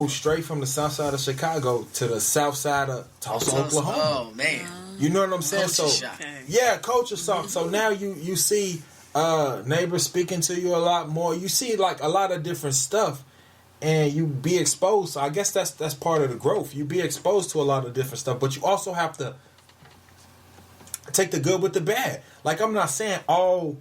straight from the south side of Chicago to the south side of Tulsa, Oklahoma. Oh man, you know what I'm saying? Culture So shock. yeah, culture shock. So now you see neighbors speaking to you a lot more. You see like a lot of different stuff, and you be exposed. So I guess that's part of the growth. You be exposed to a lot of different stuff, but you also have to take the good with the bad. Like I'm not saying all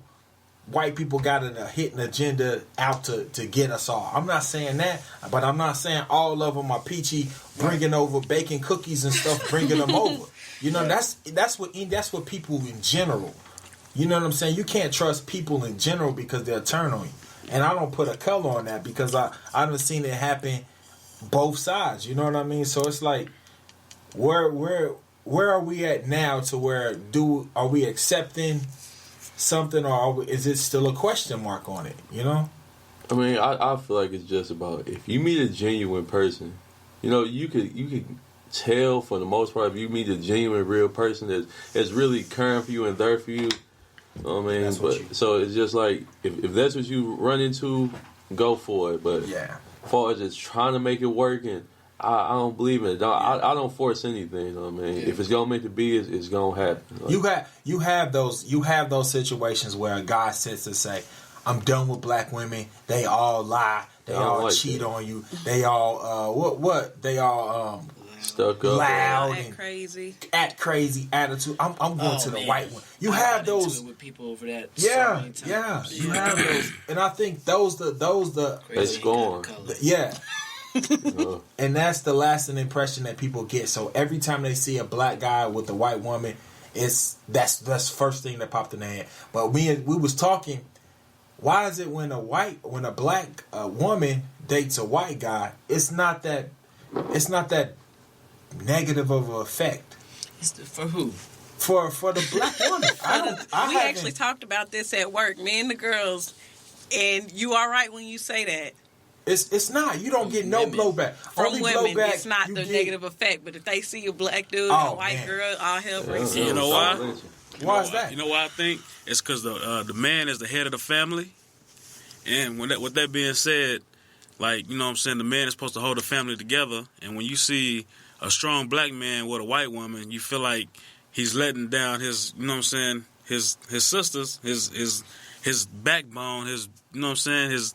white people got a hidden agenda out to get us all. I'm not saying that, but I'm not saying all of them are peachy, bringing over baking cookies and stuff, bringing them over. You know, that's what people in general. You know what I'm saying? You can't trust people in general because they'll turn on you. And I don't put a color on that because I've seen it happen both sides. You know what I mean? So it's like, where are we at now to where are we accepting something, or is it still a question mark on it? You know, I mean, I feel like it's just about if you meet a genuine person, you know, you could tell for the most part if you meet a genuine, real person that's really caring for you and there for you. You know what I mean? So it's just like if that's what you run into, go for it. But yeah, as far as just trying to make it work, and I don't believe in it. I don't force anything. You know what I mean? Yeah. If it's gonna make it be, it's gonna happen. Like, you have those situations where a guy sits and say, "I'm done with black women. They all lie. They all like cheat on you. They all They all stuck up, loud, and crazy attitude. I'm going to the white one. You have those with people over that. Yeah. You have those, and I think those they scorn. Yeah. And that's the lasting impression that people get. So every time they see a black guy with a white woman, that's the first thing that popped in their head. But we was talking, why is it when a black woman dates a white guy, it's not that negative of an effect. For who? For the black woman. We actually talked about this at work, me and the girls, and you all right when you say that. It's not. You don't get no blowback. From Only women, blowback it's not the negative effect. But if they see a black dude and a white girl, all hell breaks loose. You know why? Why is that? You know why I think? It's because the man is the head of the family. And with that being said, like, you know what I'm saying, the man is supposed to hold the family together. And when you see a strong black man with a white woman, you feel like he's letting down his, you know what I'm saying, his sisters, his backbone, his, you know what I'm saying, his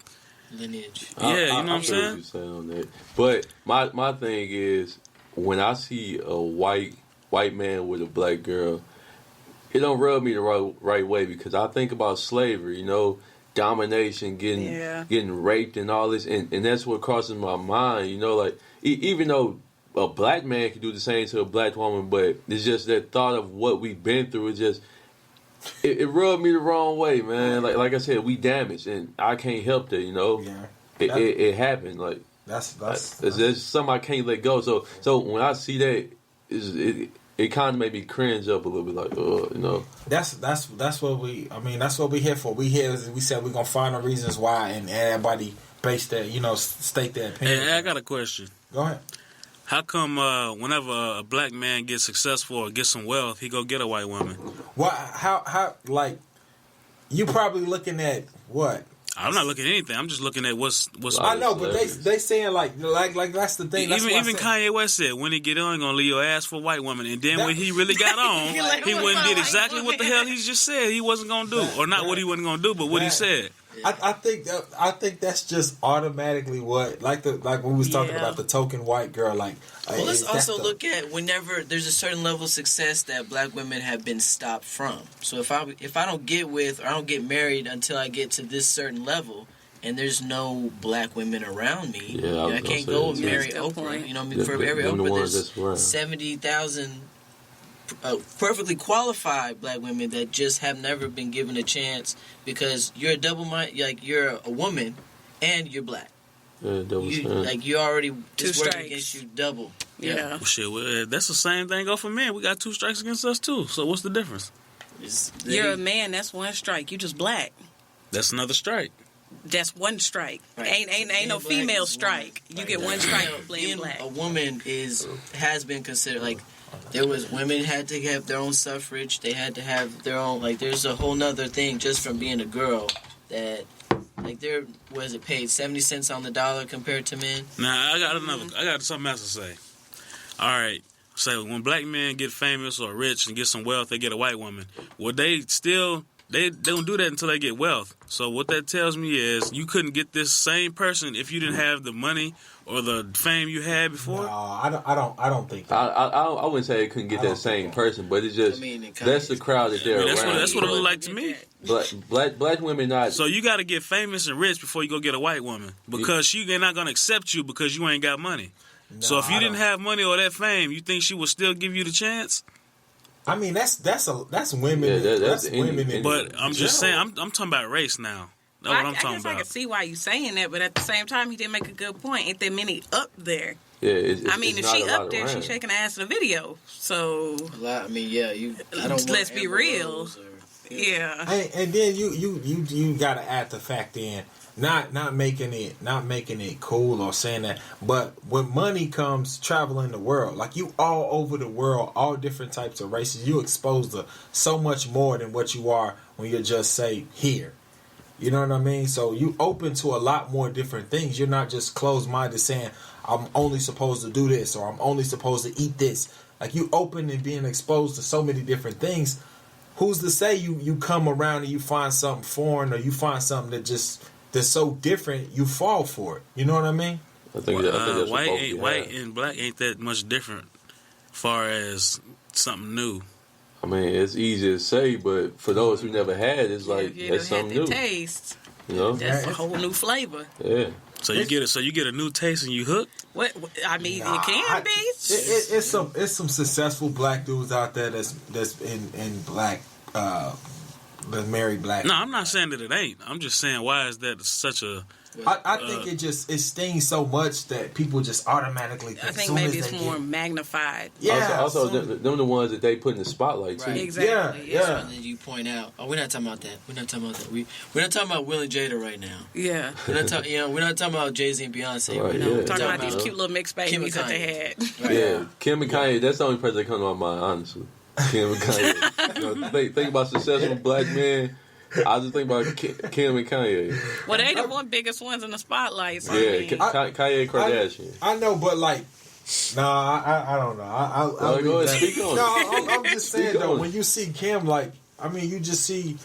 lineage. Yeah, you know what I'm saying? What you're saying on that. But my thing is, when I see a white man with a black girl, it don't rub me the right way because I think about slavery, you know, domination, getting raped and all this, and that's what crosses my mind, you know, like even though a black man can do the same to a black woman, but it's just that thought of what we've been through. It just it rubbed me the wrong way, man. Like I said, we damaged, and I can't help that, you know. Yeah, it happened. Like that's it's something I can't let go. So when I see that, it kind of made me cringe up a little bit, like, you know. That's what that's what we here for. We said we're gonna find the reasons why, and everybody base that, you know, state their opinion. Hey, I got a question. Go ahead. How come whenever a black man gets successful or gets some wealth, he go get a white woman? Well, how like you probably looking at what? I'm not looking at anything. I'm just looking at what's. I know, but they saying like that's the thing. That's even Kanye West said when he get on, he gonna leave your ass for a white woman, and then when he really got on, he wouldn't did exactly what the hell he just said he wasn't gonna do, or not what he wasn't gonna do, but what he said. I think that's just automatically what like when we was talking about the token white girl. Like, well, let's also look at whenever there's a certain level of success that black women have been stopped from. So if I don't get with or I don't get married until I get to this certain level, and there's no black women around me, I can't go and marry Oprah. You know, for every Oprah, there's 70,000 perfectly qualified black women that just have never been given a chance because you're a double mind, like you're a woman and you're black. Yeah, you already two working strikes against you double. Yeah. Well, shit, that's the same thing go for men. We got 2 strikes against us too. So what's the difference? You're a man. That's 1 strike. You just black. That's another strike. That's 1 strike. Right. Ain't no female strike. You get 1 strike for being black. A woman has been considered like. There was women had to have their own suffrage. They had to have their own, like, there's a whole nother thing just from being a girl that Like they're, was it paid 70 cents on the dollar compared to men? Now, I got something else to say. All right. So when black men get famous or rich and get some wealth, they get a white woman. Well, they don't do that until they get wealth. So what that tells me is you couldn't get this same person if you didn't have the money or the fame you had before. No, I don't think that. I wouldn't say they couldn't get that same person, but it's just that's the crowd that they're around. That's what it looked like to me. Black women not. So you got to get famous and rich before you go get a white woman because they're not gonna accept you because you ain't got money. No, so if you didn't have money or that fame, you think she would still give you the chance? I mean, that's women. Yeah, that's women. But I'm just saying, I'm talking about race now. That's what I'm talking about. I can see why you saying that, but at the same time, he did make a good point. Ain't there many up there? Yeah, if she up there, she's shaking her ass in a video. So I mean, yeah, I don't. Let's be real. Yeah. And then you got to add the fact in. Not making it cool or saying that, but when money comes traveling the world, like you all over the world, all different types of races, you exposed to so much more than what you are when you're just say here. You know what I mean? So you open to a lot more different things. You're not just closed-minded saying, I'm only supposed to do this or I'm only supposed to eat this. Like you open and being exposed to so many different things. Who's to say you come around and you find something foreign or you find something that's so different, you fall for it. You know what I mean? I think that's white and black ain't that much different far as something new. I mean, it's easy to say, but for those who never had, it's like that's something new. Taste. You know, that's a whole new flavor. Yeah. So you get a new taste and you hook. What I mean, it can be. It's some successful black dudes out there that's in black. The married black. No, I'm not saying that it ain't. I'm just saying why is that such a. I think it stings so much that people just automatically think. I think maybe it's more magnified. Yeah. Also, them the ones that they put in the spotlight too. Right. Exactly. Yeah. And then you point out, we're not talking about that. We're not talking about that. We're not talking about Will and Jada right now. Yeah. We're not talking. We're not talking about Jay-Z and Beyonce right now. Yeah. We're talking about these cute little mixed babies that they had. Right. Yeah, Kim and Kanye. That's the only person that comes to my mind, honestly. Kim and Kanye. Think about successful black men. I just think about Kim and Kanye. Well, they the one biggest ones in the spotlight. So Kanye Kardashian. I know, but like, I don't know. I'll go ahead, speak on it. No, I'm just saying though. When you see Kim, like, I mean, you just see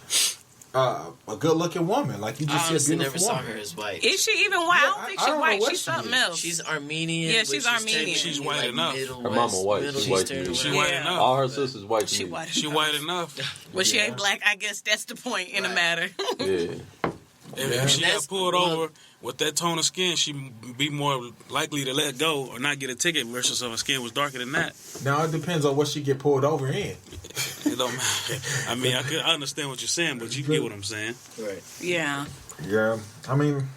a good-looking woman. Like you just see a beautiful woman. Never saw her as white. Is she even white? I don't think she's white. She's something else. She's Armenian. Yeah, she's Armenian. She's white enough. Her mama white. She's white. She white enough. All her sisters white. She white. She white enough. Well, she ain't black. I guess that's the point in the matter. Yeah. If she got pulled over with that tone of skin, she'd be more likely to let go or not get a ticket versus if her skin was darker than that. Now, it depends on what she get pulled over in. It don't matter. I mean, I understand what you're saying, but you get what I'm saying. Right. Yeah. Yeah. I mean,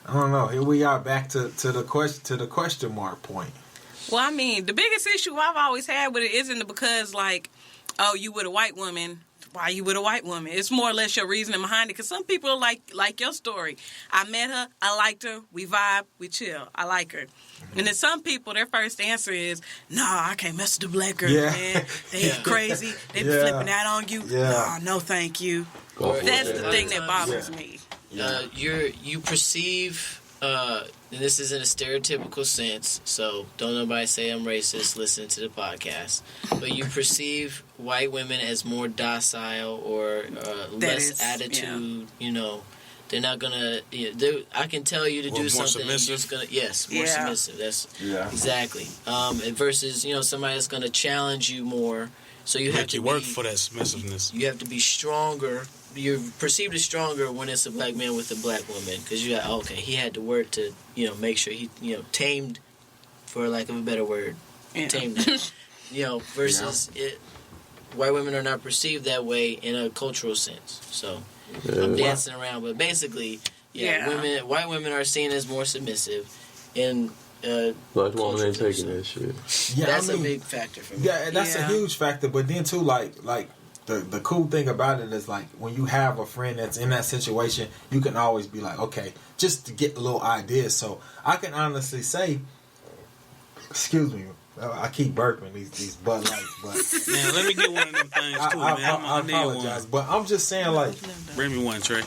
I don't know. Here we are back to the question mark point. Well, I mean, the biggest issue I've always had with it isn't because, like, oh, you with a white woman. Why you with a white woman? It's more or less your reasoning behind it. Because some people are like your story. I met her. I liked her. We vibe. We chill. I like her. Mm-hmm. And then some people, their first answer is, no, I can't mess with the black girl, man. They crazy. They be flipping out on you. Yeah. No, thank you. That's the thing that bothers me. You perceive... and this is in a stereotypical sense, so don't nobody say I'm racist. Listen to the podcast. But you perceive white women as more docile or less attitude. Yeah. You know, they're not gonna. I can tell you to do something. More submissive. That's exactly. Versus somebody that's gonna challenge you more. So you have to work for that submissiveness. You have to be stronger. You're perceived as stronger when it's a black man with a black woman because you got he had to work to make sure he tamed, for lack of a better word, tamed it. Versus white women are not perceived that way in a cultural sense. So I'm dancing around, but basically, white women are seen as more submissive, and black woman ain't taking that shit. Yeah, that's a big factor for me. Yeah, that's a huge factor. But then too, like. The cool thing about it is, like, when you have a friend that's in that situation, you can always be like, okay, just to get a little ideas. So I can honestly say, excuse me, I keep burping these Bud Lights, but man, let me get one of them things too, man. I apologize, but I'm just saying, like, bring me one, Trey.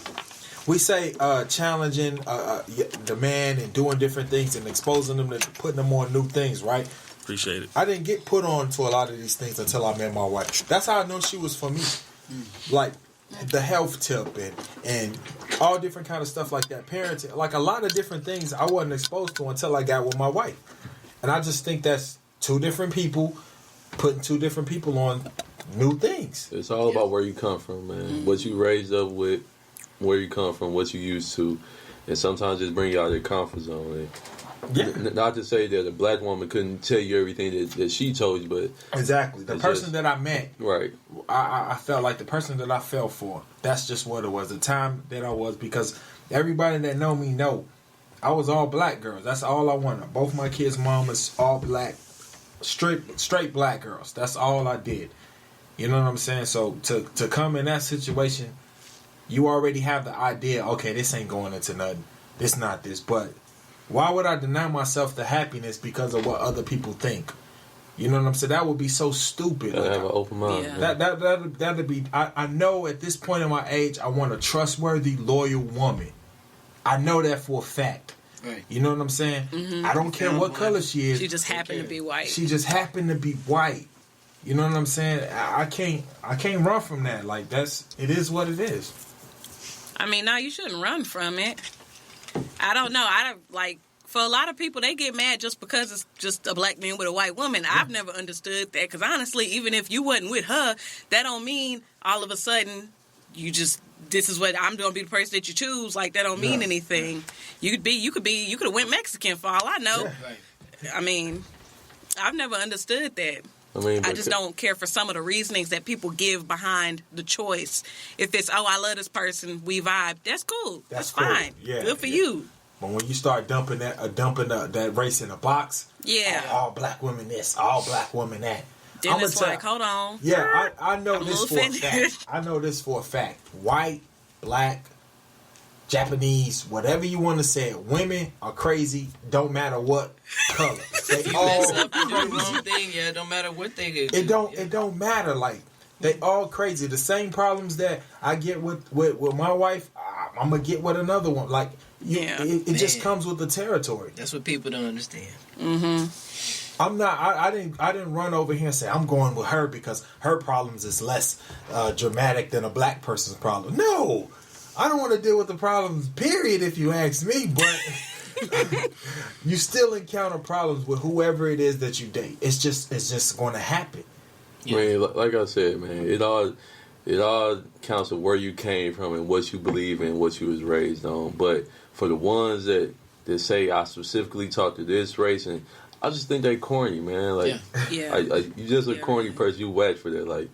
we say challenging the man and doing different things and exposing them to putting them on new things, right? Appreciate it. I didn't get put on to a lot of these things until I met my wife. That's how I know she was for me. Like the health tip and all different kind of stuff like that. Parenting, like a lot of different things I wasn't exposed to until I got with my wife. And I just think that's two different people putting two different people on new things. It's all about where you come from, man. What you raised up with, where you come from, what you used to, and sometimes just bring you out of your comfort zone. And not to say that a black woman couldn't tell you everything that she told you, but exactly the person that I met, right? I felt like the person that I fell for. That's just what it was. The time that I was, because everybody that know me know I was all black girls. That's all I wanted. Both my kids' mom was all black, straight black girls. That's all I did. You know what I'm saying? So to come in that situation, you already have the idea. Okay, this ain't going into nothing. This not this, but. Why would I deny myself the happiness because of what other people think? You know what I'm saying? That would be so stupid. Like, have an open mind. Yeah. That'd be. I know at this point in my age, I want a trustworthy, loyal woman. I know that for a fact. Right. You know what I'm saying? Mm-hmm. I don't care what color she is. She just happened to be white. She just happened to be white. You know what I'm saying? I can't run from that. Like it is what it is. I mean, no, you shouldn't run from it. I don't know. For a lot of people, they get mad just because it's just a black man with a white woman. I've never understood that, because honestly, even if you wasn't with her, that don't mean all of a sudden this is what I'm going to be the person that you choose. Like, that don't mean anything. You could have went Mexican for all I know. Right. I mean, I've never understood that. I just don't care for some of the reasonings that people give behind the choice. If it's, I love this person, we vibe, that's cool. That's cool. fine. Yeah, good for you. But when you start dumping that race in a box, all black women this, all black women that. Then it's like, hold on. Yeah, I know I'm this for a fact. I know this for a fact. White, black, Japanese, whatever you want to say it, women are crazy, don't matter what color. They If you all mess up and do the crazy. wrong thing, it don't matter what they do. It don't matter. Like, they all crazy. The same problems that I get with my wife, I'm gonna get with another one. Like, it just comes with the territory. That's what people don't understand. Mm-hmm. I'm not. I didn't run over here and say I'm going with her because her problems is less dramatic than a black person's problem. No, I don't want to deal with the problems. Period. If you ask me, but you still encounter problems with whoever it is that you date. It's just going to happen. Yeah. I mean, like I said, man, it all counts of where you came from and what you believe in, what you was raised on. But for the ones that say I specifically talk to this race, and I just think they corny, man. Like, you just a corny person. You whack for that. Like,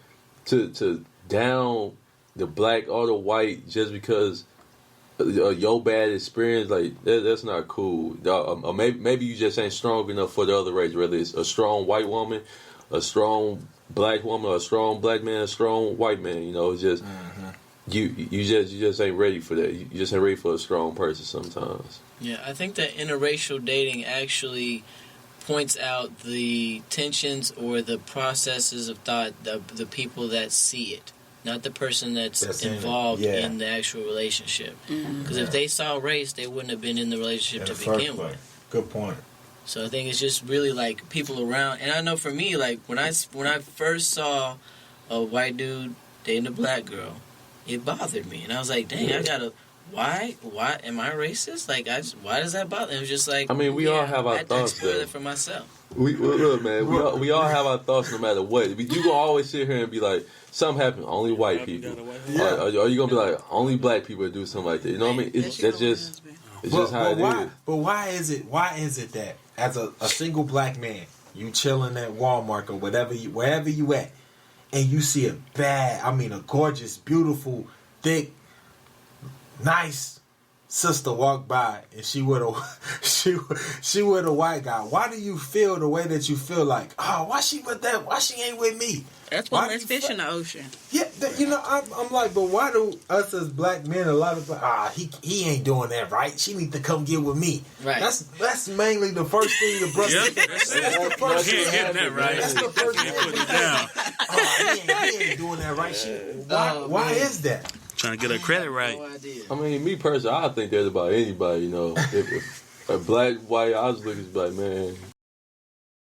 to down the black or the white just because your bad experience, like that's not cool. Or maybe you just ain't strong enough for the other race. Whether it's a strong white woman, a strong black woman, a strong black man, a strong white man. You know, it's just you just ain't ready for that. You just ain't ready for a strong person sometimes. Yeah, I think that interracial dating actually points out the tensions or the processes of thought of the people that see it, not the person that's involved in the actual relationship. Because if they saw race, they wouldn't have been in the relationship to begin with. Good point. So I think it's just really like people around. And I know for me, like when I first saw a white dude dating a black girl, it bothered me, and I was like, dang, I gotta. Why am I racist? Like, why does that bother me? It was just like, I mean, we all have our thoughts. I explore it for myself. Look, man, we all have our thoughts no matter what. You gonna always sit here and be like, something happened, only white people. Or you gonna be like, only black people do something like that? You know what I mean? It's just how it is. But why is it that as a single black man, you chilling at Walmart or wherever you at, and you see a gorgeous, beautiful, thick, nice sister walk by, and she with a white guy? Why do you feel the way that you feel? Like, oh, why she with that? Why she ain't with me? That's when there's fish in the ocean. Yeah, I'm like, but why do us as black men, a lot of he ain't doing that right? She need to come get with me. Right. That's mainly the first thing the brother. That's the first thing. That right. That's the first thing. Put it down. He ain't doing that right. Why is that? Trying to get her credit right. No idea. I mean, me personally, I think that about anybody. You know, if a black, white, I was looking like, man,